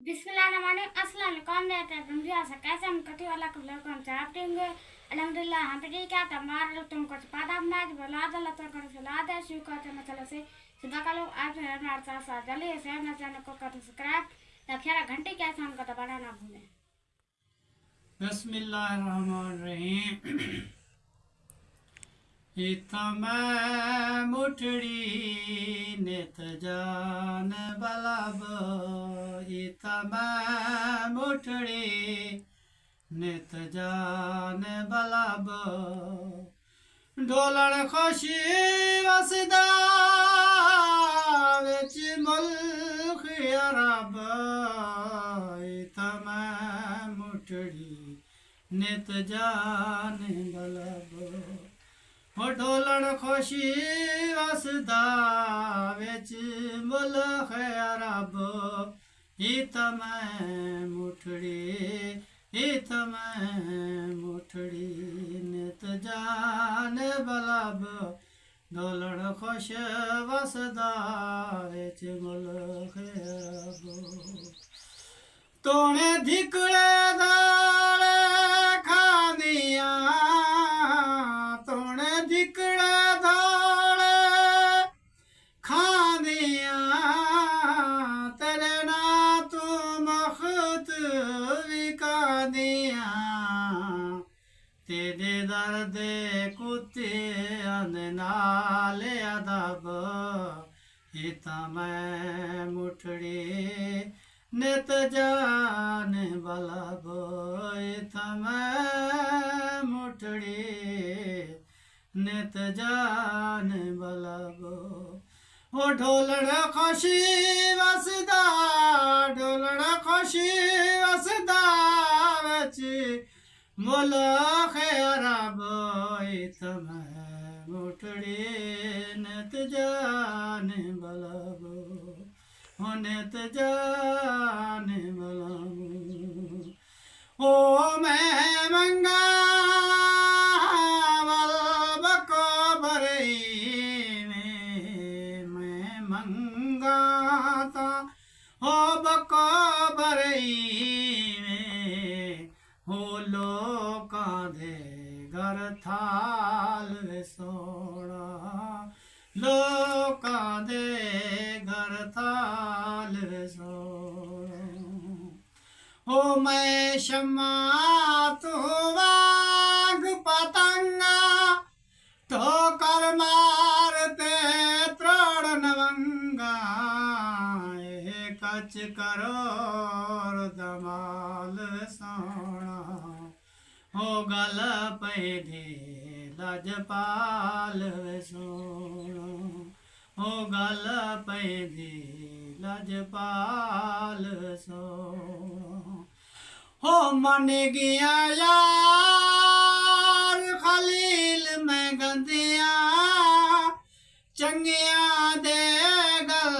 बिस्मिल्लाहिर्रहमानिर्रहीम अस्सलाम वालेकुम रहता कैसे हम कटी वाला को लोग हम चाहते हैं अल्हम्दुलिल्लाह हम पे क्या तमार तुमको पादा बनाज बोला दला तो कर सला दे शु का तो मतलब से सीधा का लोग आज है हमारे साथ जल्दी से ना चैनल को कर सब्सक्राइब तब घंटे क्या शाम का दबाना ना भूलें। बिस्मिल्लाहिर्रहमानिर्रहीम। इतमै मुठड़ी नित जान बलब, इतमै मुठड़ी नित जान बलब, ढोलण खुशी वसदा विच मुल्क अरब, इतमै मुठड़ी नित जान बलब, हो ढोलण खुशी वसदा विच मुल्क अरब, इतमै मुठड़ी इतमै मुठड़ी नित जान बलब, ढोलण खुश वसदा विच मुल्क अरब, तोणे धिकड़े दाल खानिया, तोणे धिकड़े दाल खानिया, तेरे ना तू मखत विकानिया, तेरे दर्द कुत्ते नाल अदब, इतमै मुठड़ी नित जान बलब, इतमै मुठड़ी नित जान बलब, ओ ढोलण खुशी वसदा, ढोलण खुशी वसदा विच मुल्क अरब, इतमै मुठड़ी नित जान बलब, नित जान बलब, ओ मैं मंगा बको भरई में, मैं मंगाता हो बको भरई में, हो लोका दे घर थाल सोड़ा, लोका दे घर थाल सोड़ा, ओ मैं शम्मा तू वाग पतंगा, ठोकर मारते त्रोड़ नवंगा, कच करोर दमाल सोना, हो गल पैदे लजपाल सोना, हो गल पैदे लजपाल सोना, हो मन गया यार खलील में गंदिया, चंगिया दे गल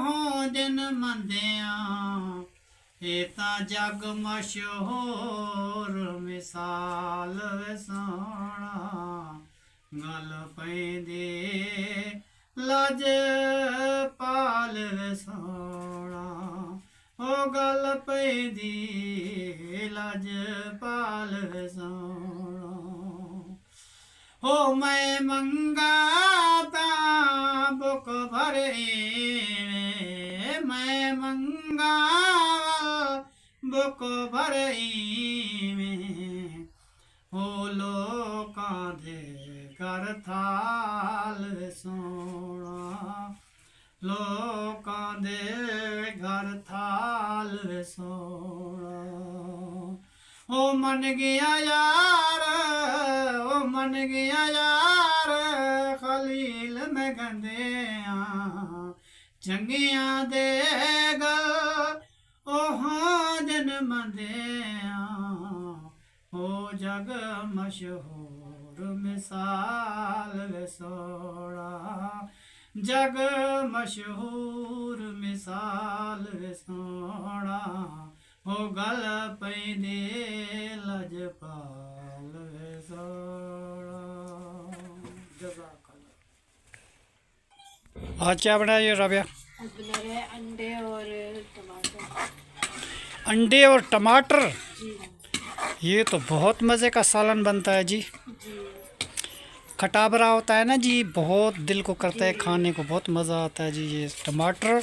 हों जिन मंदिया, एता जग मशहूर मिसाल सोना, गल पैदे लज पाल सोना, ओ गल पैदी लज पाल सोना, हो मैं मंगाता बुक भरे, मैं मंगा बुक भरई में, हो लोका दे घर थाल सोना, लोका दे घर थाल सोना, ओ मन गया यार, ओ मन गया यार खलील में गंदिया, चंगिया दे गल ओ हाँ जन मंदिया, ओ जग मशहूर मिसाल सोड़ा, जग मशहूर मिसाल सोना, हो गल पैदे लजपाल सोड़ा। आज क्या बनाया राबिया? आज बना रहे अंडे और टमाटर। अंडे और टमाटर, ये तो बहुत मज़े का सालन बनता है जी। खटा भरा होता है ना जी, बहुत दिल को करता है खाने को, बहुत मज़ा आता है जी। ये टमाटर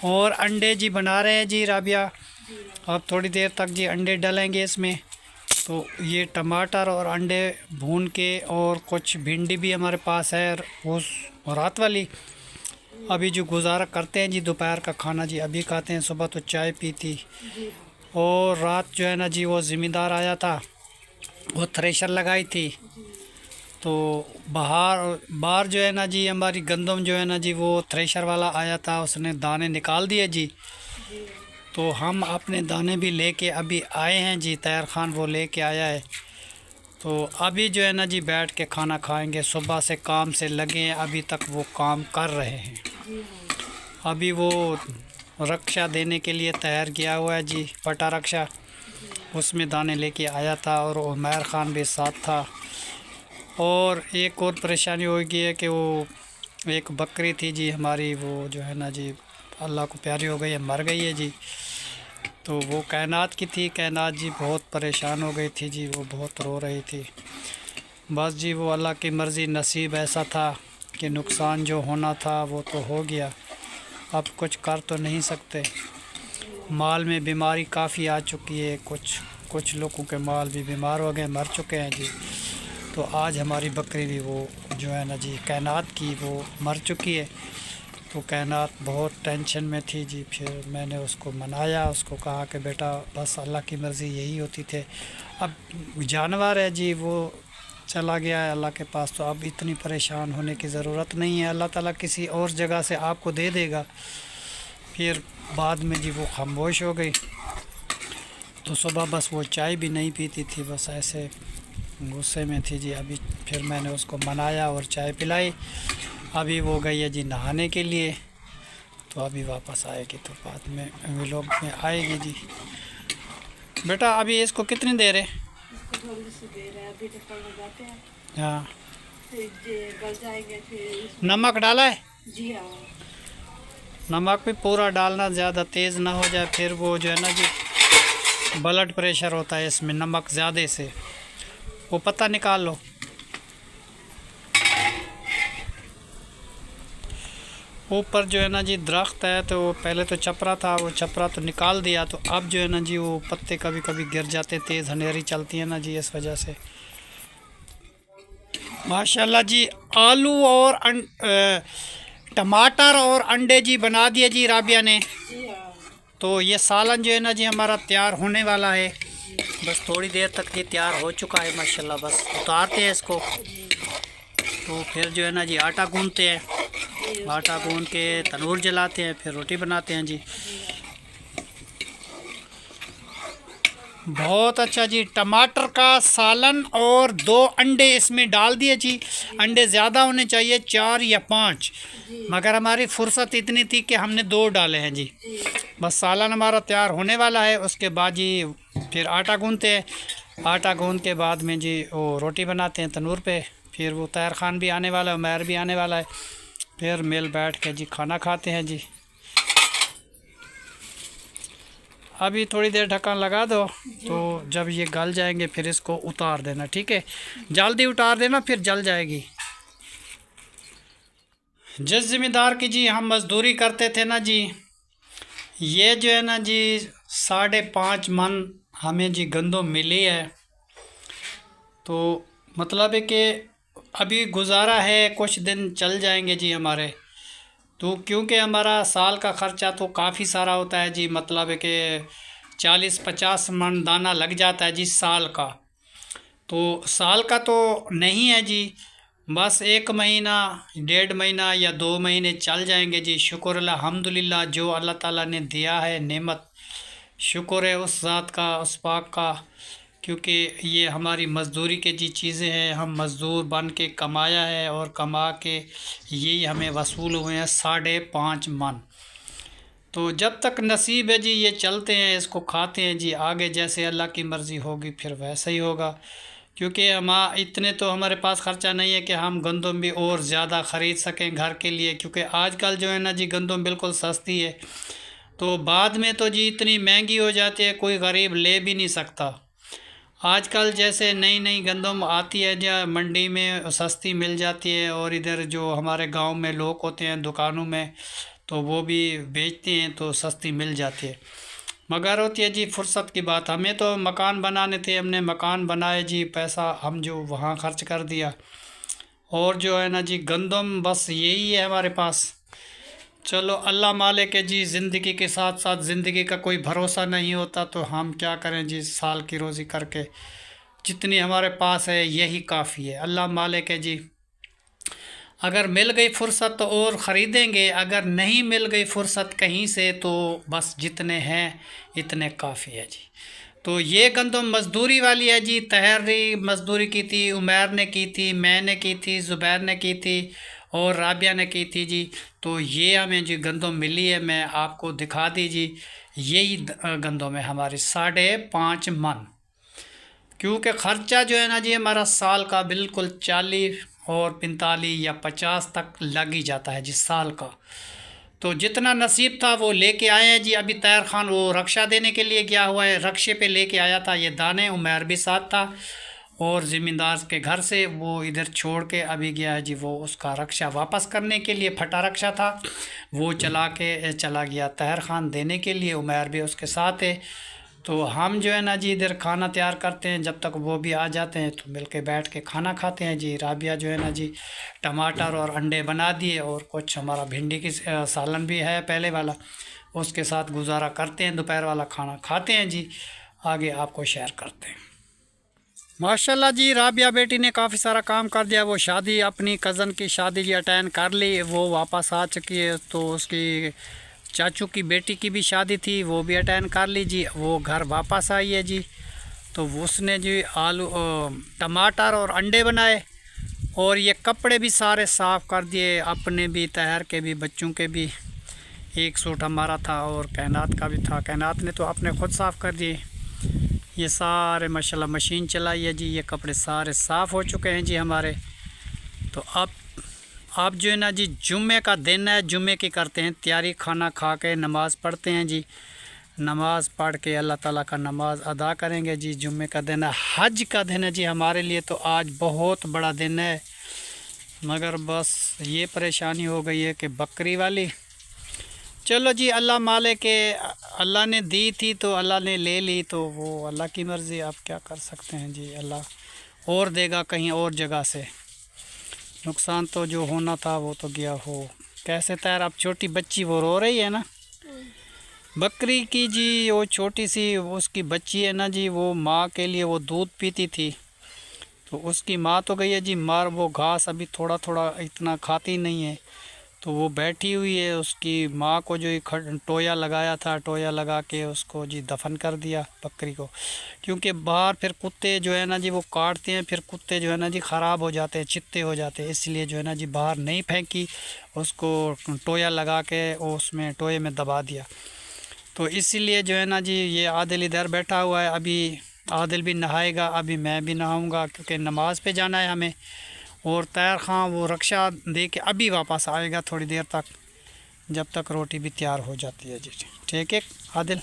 और अंडे जी बना रहे हैं जी राबिया। अब थोड़ी देर तक जी अंडे डालेंगे इसमें। तो ये टमाटर और अंडे भून के, और कुछ भिंडी भी हमारे पास है वो रात वाली। अभी जो गुजारा करते हैं जी दोपहर का खाना जी अभी खाते हैं, सुबह तो चाय पी थी। और रात जो है ना जी वो ज़मींदार आया था, वो थ्रेशर लगाई थी। तो बाहर जो है ना जी हमारी गंदम जो है ना जी वो थ्रेशर वाला आया था, उसने दाने निकाल दिए जी। तो हम अपने दाने भी लेके अभी आए हैं जी, तैयार खान वो लेके आया है। तो अभी जो है ना जी बैठ के खाना खाएंगे। सुबह से काम से लगे हैं, अभी तक वो काम कर रहे हैं। अभी वो रक्षा देने के लिए तैयार किया हुआ है जी, पटा रक्षा, उसमें दाने लेके आया था और उमर ख़ान भी साथ था। और एक और परेशानी हो गई है कि वो एक बकरी थी जी हमारी, वो जो है ना जी अल्लाह को प्यारी हो गई है, मर गई है जी। तो वो कायनात की थी, कायनात जी बहुत परेशान हो गई थी जी, वो बहुत रो रही थी। बस जी वो अल्लाह की मर्ज़ी, नसीब ऐसा था कि नुकसान जो होना था वो तो हो गया, अब कुछ कर तो नहीं सकते। माल में बीमारी काफ़ी आ चुकी है, कुछ लोगों के माल भी बीमार हो गए, मर चुके हैं जी। तो आज हमारी बकरी भी वो जो है ना जी कायनात की वो मर चुकी है। तो कायनात बहुत टेंशन में थी जी। फिर मैंने उसको मनाया, उसको कहा कि बेटा बस अल्लाह की मर्ज़ी यही होती थे, अब जानवर है जी वो चला गया है अल्लाह के पास, तो अब इतनी परेशान होने की ज़रूरत नहीं है। अल्लाह ताला किसी और जगह से आपको दे देगा। फिर बाद में जी वो खामोश हो गई। तो सुबह बस वो चाय भी नहीं पीती थी, बस ऐसे गुस्से में थी जी। अभी फिर मैंने उसको मनाया और चाय पिलाई। अभी वो गई है जी नहाने के लिए, तो अभी वापस आएगी तो बाद में व्लॉग में आएगी जी। बेटा अभी इसको कितनी देर है? इसको जल्दी से दे रहे हैं, अभी तो कल जाते हैं, हाँ, फिर गल जाएंगे फिर। नमक डाला है? जी हाँ, नमक भी पूरा डालना, ज़्यादा तेज़ ना हो जाए, फिर वो जो है ना जी ब्लड प्रेशर होता है इसमें नमक ज़्यादा से। वो पत्ता निकाल लो। ऊपर जो है ना जी दरख्त है, तो पहले तो चपरा था, वो चपरा तो निकाल दिया, तो अब जो है ना जी वो पत्ते कभी कभी गिर जाते, तेज़ हनेरी चलती है ना जी, इस वजह से। माशाल्लाह जी आलू और टमाटर और अंडे जी बना दिए जी राबिया ने। जी हाँ, तो ये सालन जो है ना जी हमारा तैयार होने वाला है, बस थोड़ी देर तक ये तैयार हो चुका है माशाल्लाह। बस उतारते हैं इसको, तो फिर जो है ना जी आटा गूंथते हैं, आटा गूंथ के तंदूर जलाते हैं, फिर रोटी बनाते हैं जी। बहुत अच्छा जी, टमाटर का सालन और 2 अंडे इसमें डाल दिए जी। अंडे ज़्यादा होने चाहिए, 4 या 5, मगर हमारी फुर्सत इतनी थी कि हमने 2 डाले हैं जी। बस सालन हमारा तैयार होने वाला है, उसके बाद जी फिर आटा गूंथते हैं। आटा गूंथ के बाद में जी वो रोटी बनाते हैं तंदूर पे। फिर वो तैयार खान भी आने वाला है, उमर भी आने वाला है, फिर मिल बैठ के जी खाना खाते हैं जी। अभी थोड़ी देर ढक्कन लगा दो, तो जब ये गल जाएंगे फिर इसको उतार देना, ठीक है? जल्दी उतार देना, फिर जल जाएगी। जिस ज़िम्मेदार की जी हम मज़दूरी करते थे ना जी, ये जो है ना जी 5.5 मन हमें जी गंदम मिली है। तो मतलब है कि अभी गुजारा है, कुछ दिन चल जाएंगे जी हमारे। तो क्योंकि हमारा साल का ख़र्चा तो काफ़ी सारा होता है जी, मतलब है कि 40-50 मन दाना लग जाता है जी साल का। तो साल का तो नहीं है जी, बस 1 महीना, 1.5 महीना या 2 महीने चल जाएंगे जी। शुक्र अल्हम्दुलिल्लाह, जो अल्लाह ताला ने दिया है नेमत, शुक्र है उस ज़ात का, उस पाक का, क्योंकि ये हमारी मज़दूरी के जी चीज़ें हैं। हम मज़दूर बन के कमाया है और कमा के ये हमें वसूल हुए हैं 5.5 मन। तो जब तक नसीब है जी ये चलते हैं, इसको खाते हैं जी। आगे जैसे अल्लाह की मर्ज़ी होगी फिर वैसा ही होगा, क्योंकि हम इतने तो हमारे पास ख़र्चा नहीं है कि हम गंदम भी और ज़्यादा ख़रीद सकें घर के लिए, क्योंकि आजकल जो है ना जी गंदम बिल्कुल सस्ती है। तो बाद में तो जी इतनी महंगी हो जाती है, कोई गरीब ले भी नहीं सकता। आजकल जैसे नई नई गंदम आती है या मंडी में सस्ती मिल जाती है, और इधर जो हमारे गांव में लोग होते हैं दुकानों में, तो वो भी बेचते हैं तो सस्ती मिल जाती है। मगर होती है जी फुर्सत की बात। हमें तो मकान बनाने थे, हमने मकान बनाए जी, पैसा हम जो वहाँ खर्च कर दिया, और जो है ना जी गंदम बस यही है हमारे पास। चलो अल्लाह मालिक है जी, ज़िंदगी के साथ साथ ज़िंदगी का कोई भरोसा नहीं होता, तो हम क्या करें जी, साल की रोज़ी करके जितनी हमारे पास है यही काफ़ी है। अल्लाह मालिक है जी, अगर मिल गई फुर्सत तो और ख़रीदेंगे, अगर नहीं मिल गई फुर्सत कहीं से तो बस जितने हैं इतने काफ़ी है जी। तो ये गंदम मज़दूरी वाली है जी। तहर ने मज़दूरी की थी, उमैर ने की थी, मैंने की थी, ज़ुबैर ने की थी और राबिया ने की थी जी। तो ये हमें जी गंदम मिली है, मैं आपको दिखा दीजिए। यही गंदम है हमारी 5.5 मन, क्योंकि ख़र्चा जो है ना जी हमारा साल का बिल्कुल 40 और 45 या 50 तक लग ही जाता है जी साल का। तो जितना नसीब था वो लेके आए हैं जी। अभी तैर खान वो रक्षा देने के लिए गया हुआ है, रक्षे पे लेके आया था ये दाने। उमैर भी साथ था, और ज़मींदार के घर से वो इधर छोड़ के अभी गया है जी, वो उसका रक्षा वापस करने के लिए। फटा रक्षा था वो चला के चला गया तैर खान देने के लिए, उमैर भी उसके साथ है। तो हम जो है ना जी इधर खाना तैयार करते हैं, जब तक वो भी आ जाते हैं तो मिल के बैठ के खाना खाते हैं जी। राबिया जो है ना जी टमाटर और अंडे बना दिए, और कुछ हमारा भिंडी की सालन भी है पहले वाला, उसके साथ गुजारा करते हैं, दोपहर वाला खाना खाते हैं जी। आगे आपको शेयर करते हैं। माशाल्लाह जी, राबिया बेटी ने काफ़ी सारा काम कर दिया। वो शादी अपनी कज़न की शादी जी अटेंड कर ली, वो वापस आ चुकी है। तो उसकी चाचू की बेटी की भी शादी थी, वो भी अटेंड कर ली जी, वो घर वापस आई है जी। तो उसने जी आलू टमाटर और अंडे बनाए, और ये कपड़े भी सारे साफ़ कर दिए, अपने भी, तहर के भी, बच्चों के भी। एक सूट हमारा था और कैनात का भी था, कैनात ने तो अपने खुद साफ़ कर दिए। ये सारे माशाल्लाह मशीन चलाई है जी, ये कपड़े सारे साफ़ हो चुके हैं जी हमारे। तो अब जो है ना जी जुम्मे का दिन है, जुम्मे की करते हैं तैयारी, खाना खा के नमाज़ पढ़ते हैं जी। नमाज़ पढ़ के अल्लाह ताला का नमाज अदा करेंगे जी। जुम्मे का दिन है, हज का दिन है जी हमारे लिए। तो आज बहुत बड़ा दिन है, मगर बस ये परेशानी हो गई है कि बकरी वाली। चलो जी, अल्लाह मालिक के, अल्लाह ने दी थी तो अल्लाह ने ले ली, तो वो अल्लाह की मर्ज़ी, आप क्या कर सकते हैं जी। अल्लाह और देगा कहीं और जगह से। नुकसान तो जो होना था वो तो गया हो। कैसे तैर, अब छोटी बच्ची वो रो रही है ना बकरी की जी, वो छोटी सी उसकी बच्ची है ना जी, वो माँ के लिए वो दूध पीती थी, तो उसकी माँ तो गई है जी मार। वो घास अभी थोड़ा थोड़ा इतना खाती नहीं है, तो वो बैठी हुई है। उसकी माँ को जो टोया लगाया था, टोया लगा के उसको जी दफन कर दिया बकरी को। क्योंकि बाहर फिर कुत्ते जो है ना जी वो काटते हैं, फिर कुत्ते जो है ना जी ख़राब हो जाते हैं, चित्ते हो जाते हैं, इसलिए जो है ना जी बाहर नहीं फेंकी, उसको टोया लगा के उसमें टोये में दबा दिया। तो इसीलिए जो है ना जी ये आदिल इधर बैठा हुआ है। अभी आदिल भी नहाएगा, अभी मैं भी नहाऊँगा, क्योंकि नमाज़ पे जाना है हमें। और तैर खां वो रक्षा दे के अभी वापस आएगा थोड़ी देर तक, जब तक रोटी भी तैयार हो जाती है जी। ठीक है आदिल।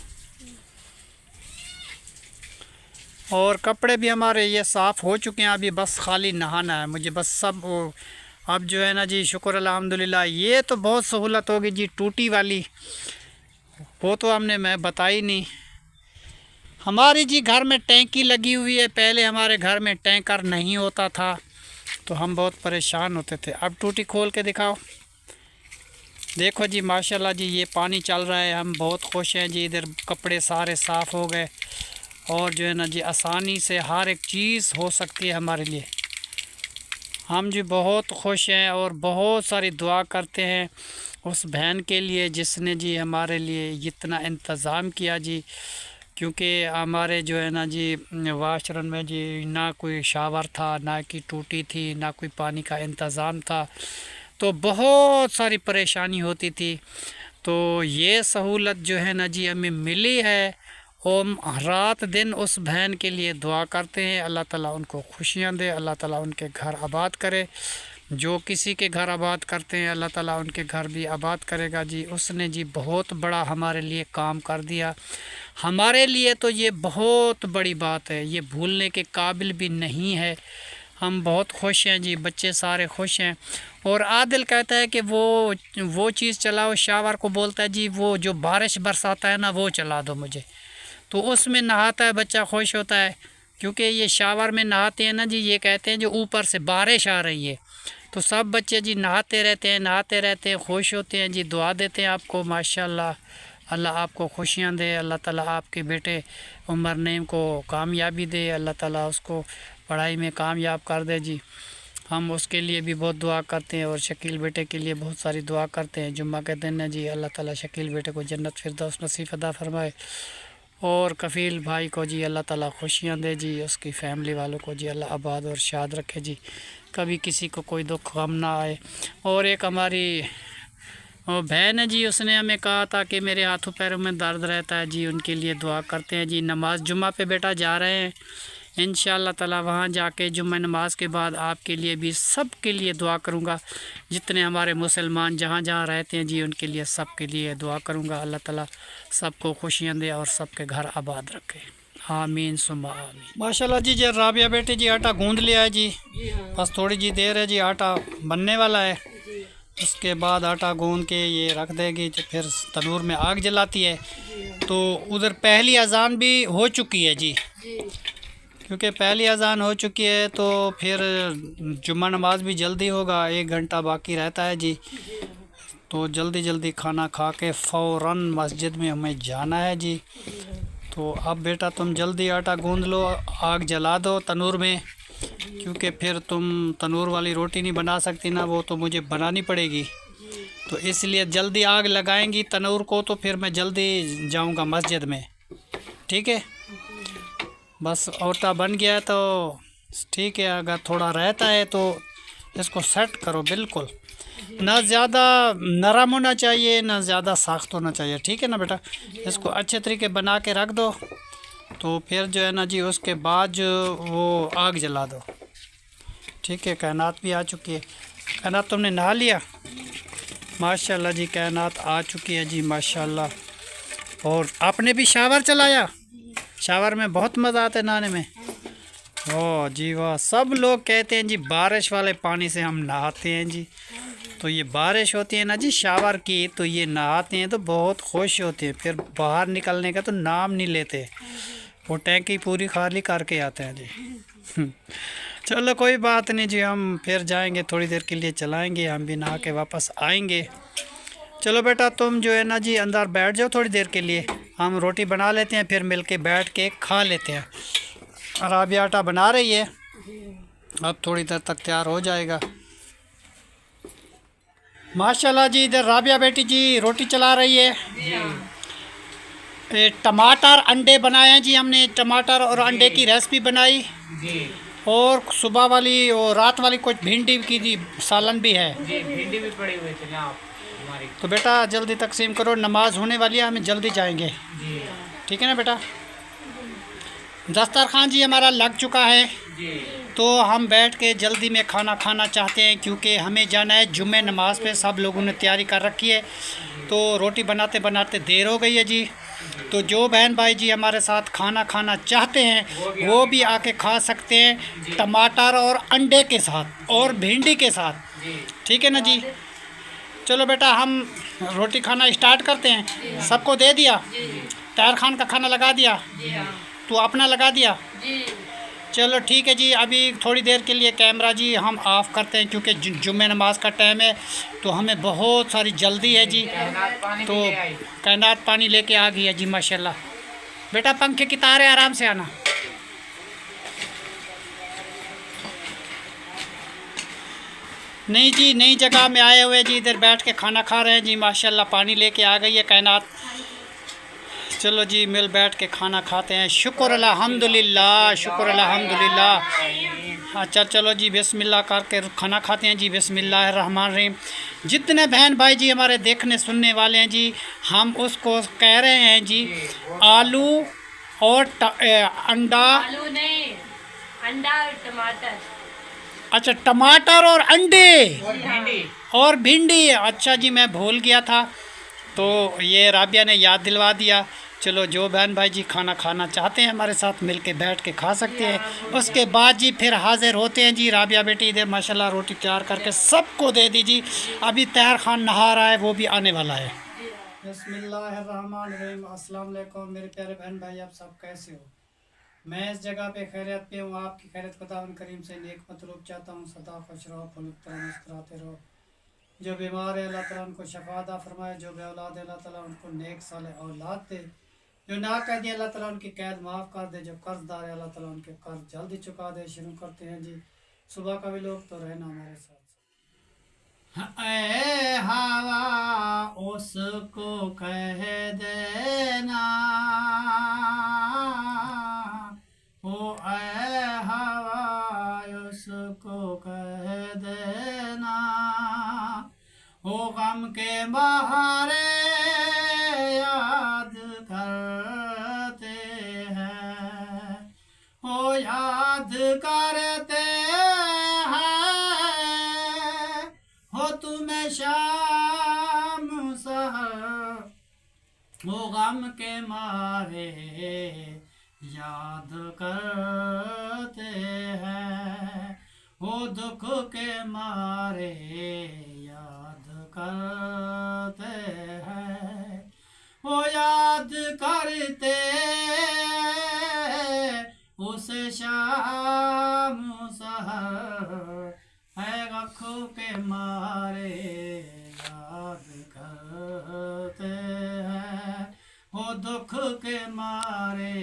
और कपड़े भी हमारे ये साफ़ हो चुके हैं, अभी बस खाली नहाना है मुझे बस सब। अब जो है ना जी शुक्र अल्हम्दुलिल्लाह, ये तो बहुत सहूलत होगी जी। टूटी वाली वो तो हमने मैं बताई नहीं। हमारी जी घर में टैंकी लगी हुई है, पहले हमारे घर में टैंकर नहीं होता था, तो हम बहुत परेशान होते थे। अब टूटी खोल के दिखाओ, देखो जी माशाल्लाह जी ये पानी चल रहा है, हम बहुत खुश हैं जी। इधर कपड़े सारे साफ़ हो गए, और जो है ना जी आसानी से हर एक चीज़ हो सकती है हमारे लिए। हम जी बहुत खुश हैं, और बहुत सारी दुआ करते हैं उस बहन के लिए जिसने जी हमारे लिए इतना इंतज़ाम किया जी। क्योंकि हमारे जो है ना जी वाशरूम में जी ना कोई शावर था, ना की टूटी थी, ना कोई पानी का इंतज़ाम था, तो बहुत सारी परेशानी होती थी। तो ये सहूलत जो है ना जी हमें मिली है, और रात दिन उस बहन के लिए दुआ करते हैं। अल्लाह ताला उनको खुशियाँ दे, अल्लाह ताला उनके घर आबाद करे। जो किसी के घर आबाद करते हैं अल्लाह ताला उनके घर भी आबाद करेगा जी। उसने जी बहुत बड़ा हमारे लिए काम कर दिया। हमारे लिए तो ये बहुत बड़ी बात है, ये भूलने के काबिल भी नहीं है। हम बहुत खुश हैं जी, बच्चे सारे खुश हैं। और आदिल कहता है कि वो चीज़ चलाओ, शावर को बोलता है जी वो जो बारिश बरसाता है ना वो चला दो मुझे। तो उसमें नहाता है बच्चा, खुश होता है, क्योंकि ये शावर में नहाते हैं ना जी, ये कहते हैं जो ऊपर से बारिश आ रही है। तो सब बच्चे जी नहाते रहते हैं, खुश होते हैं जी। दुआ देते हैं आपको, माशाल्लाह, अल्लाह आपको खुशियाँ दे, अल्लाह ताला आपके बेटे उमर नईम को कामयाबी दे, अल्लाह ताला उसको पढ़ाई में कामयाब कर दे जी। हम उसके लिए भी बहुत दुआ करते हैं और शकील बेटे के लिए बहुत सारी दुआ करते हैं। जुम्मा के दिन है जी, अल्लाह ताला शकील बेटे को जन्नत फिरदौस नसीब अदा फरमाए। और कफ़ील भाई को जी अल्लाह ताला खुशियाँ दे जी, उसकी फैमिली वालों को जी अल्लाह आबाद और शाद रखे जी, कभी किसी को कोई दुख गम ना आए। और एक हमारी बहन है जी, उसने हमें कहा था कि मेरे हाथों पैरों में दर्द रहता है जी, उनके लिए दुआ करते हैं जी। नमाज जुम्मा पे बेटा जा रहे हैं इंशाअल्लाह ताला, वहाँ जाके जुम्मा नमाज के बाद आपके लिए भी सब के लिए दुआ करूँगा। जितने हमारे मुसलमान जहाँ जहाँ रहते हैं जी उनके लिए सब के लिए दुआ करूँगा। अल्लाह ताला सबको खुशियाँ दे और सबके घर आबाद रखे, आमीन सुम्मा आमीन। माशाल्लाह जी, जे राबिया बेटी जी आटा गूंद लिया है जी, बस थोड़ी जी देर है जी, आटा बनने वाला है। उसके बाद आटा गूंद के ये रख देगी, तो फिर तनूर में आग जलाती है। तो उधर पहली अजान भी हो चुकी है जी, क्योंकि पहली अजान हो चुकी है तो फिर जुम्मा नमाज भी जल्दी होगा, 1 घंटा बाकी रहता है जी। तो जल्दी जल्दी खाना खा के फ़ौरन मस्जिद में हमें जाना है जी। तो अब बेटा तुम जल्दी आटा गूंद लो, आग जला दो तनूर में, क्योंकि फिर तुम तनूर वाली रोटी नहीं बना सकती ना, वो तो मुझे बनानी पड़ेगी। तो इसलिए जल्दी आग लगाएंगी तनूर को, तो फिर मैं जल्दी जाऊंगा मस्जिद में, ठीक है। बस आटा बन गया तो ठीक है, अगर थोड़ा रहता है तो इसको सेट करो बिल्कुल, ना ज़्यादा नरम होना चाहिए ना ज़्यादा सख्त होना चाहिए, ठीक है ना बेटा। इसको अच्छे तरीके बना के रख दो, तो फिर जो है ना जी उसके बाद जो वो आग जला दो, ठीक है। कायनात भी आ चुकी है। कायनात तुमने नहा लिया? माशाल्लाह जी, कायनात आ चुकी है जी माशाल्लाह। और आपने भी शावर चलाया? शावर में बहुत मज़ा आता है नहाने में। ओह जी वाह, सब लोग कहते हैं जी बारिश वाले पानी से हम नहाते हैं जी। तो ये बारिश होती है ना जी शावर की, तो ये नहाते हैं तो बहुत खुश होते हैं, फिर बाहर निकलने का तो नाम नहीं लेते, वो टैंकी पूरी खाली करके आते हैं जी। चलो कोई बात नहीं जी, हम फिर जाएंगे, थोड़ी देर के लिए चलाएंगे, हम भी नहा के वापस आएंगे। चलो बेटा तुम जो है ना जी अंदर बैठ जाओ थोड़ी देर के लिए, हम रोटी बना लेते हैं, फिर मिल के बैठ के खा लेते हैं। राबिया आटा बना रही है, अब थोड़ी देर तक तैयार हो जाएगा। माशाल्लाह जी, इधर राबिया बेटी जी रोटी चला रही है। टमाटर अंडे बनाए हैं जी हमने, टमाटर और अंडे की रेसिपी बनाई जी। और सुबह वाली और रात वाली कुछ भिंडी की जी सालन भी है जी, भिंडी भी पड़ी हुई थी ना हमारी। तो बेटा जल्दी तकसीम करो, नमाज होने वाली है, हमें जल्दी जाएंगे जी, ठीक है ना बेटा। दस्तरखान जी हमारा लग चुका है जी, तो हम बैठ के जल्दी में खाना खाना चाहते हैं, क्योंकि हमें जाना है जुम्मे नमाज पे। सब लोगों ने तैयारी कर रखी है, तो रोटी बनाते बनाते देर हो गई है जी। तो जो बहन भाई जी हमारे साथ खाना खाना चाहते हैं वो भी आके खा सकते हैं, टमाटर और अंडे के साथ और भिंडी के साथ, ठीक है ना जी। चलो बेटा हम रोटी खाना स्टार्ट करते हैं। सबको दे दिया? ताहिर खान का खाना लगा दिया? तू अपना लगा दिया? चलो ठीक है जी, अभी थोड़ी देर के लिए कैमरा जी हम ऑफ़ करते हैं, क्योंकि जुम्मे नमाज का टाइम है, तो हमें बहुत सारी जल्दी है जी। तो कायनात पानी लेके आ गई है जी माशाल्लाह। बेटा पंखे की तार है, आराम से आना। नहीं जी, नई जगह में आए हुए जी, इधर बैठ के खाना खा रहे हैं जी माशाल्लाह। पानी लेके आ गई है कायनात। चलो जी मिल बैठ के खाना खाते हैं। शुक्र अल्हम्दुलिल्लाह, शुक्र अल्हम्दुलिल्लाह। अच्छा चलो जी बिस्मिल्लाह करके खाना खाते हैं जी। बिस्मिल्लाहिर्रहमानिर्रहीम। जितने बहन भाई जी हमारे देखने सुनने वाले हैं जी, हम उसको कह रहे हैं जी आलू और अंडा, आलू नहीं, अंडा और टमाटर। अच्छा, टमाटर और अंडे और भिंडी। अच्छा जी, मैं भूल गया था, तो ये राबिया ने याद दिलवा दिया। चलो, जो बहन भाई जी खाना खाना चाहते हैं हमारे साथ मिल के बैठ के खा सकते हैं। उसके बाद जी फिर हाजिर होते हैं जी। राबिया बेटी इधर माशाल्लाह रोटी तैयार करके सबको दे दीजिए। अभी तैयार खान नहा रहा है, वो भी आने वाला है। बिस्मिल्लाहिर्रहमानिर्रहीम। अस्सलाम वालेकुम मेरे प्यारे बहन भाई, आप सब कैसे हो? मैं इस जगह पे खैरियत पे हूँ। आपकी खैरियत खुदावंद करीम से नेक मतलूब चाहता हूँ। सदा खुश रहो, फुलुक तरह मुस्कुराते रहो। जो बीमार है अल्लाह ताला उनको शफा अता फरमाए। जो बे औलाद है अल्लाह ताला उनको नेक सालेह औलाद दे। जो ना कह दिए अल्लाह ताला उनकी कैद माफ़ कर दे। जो कर्जदार है अल्लाह ताला उनके कर्ज जल्दी चुका दे। शुरू करते हैं जी। सुबह का भी लोग तो रहना हमारे साथ। ऐ हवा उसको कह देना, ओ ऐ हवा उसको कह देना, ओ गम के बहारे याद करते हैं, ओ याद करते हैं, हो तुम्हें शाम सहर, वो गम के मारे याद करते हैं, वो दुख के मारे याद करते हैं, वो याद करते उस शाम सहर, है आँखों के मारे याद करते हैं, वो दुख के मारे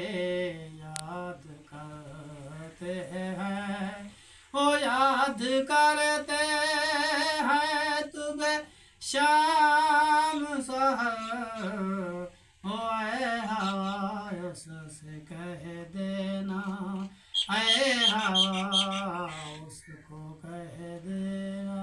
याद करते हैं, वो याद करते हैं तुम्हें शाम सहर, ओ ऐ हवा उससे कह देना, ऐ हवा उसको कह देना।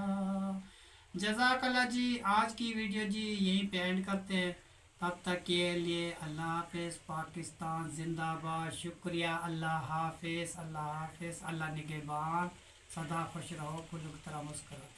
जज़ाकल्लाह जी। आज की वीडियो जी यहीं पे एंड करते हैं। तब तक के लिए अल्लाह हाफिज़। पाकिस्तान जिंदाबाद। शुक्रिया। अल्लाह हाफिज़, अल्लाह हाफिज़, अल्लाह निगहबान। सदा खुश रहो, फुलुक तरह मुस्कुराते।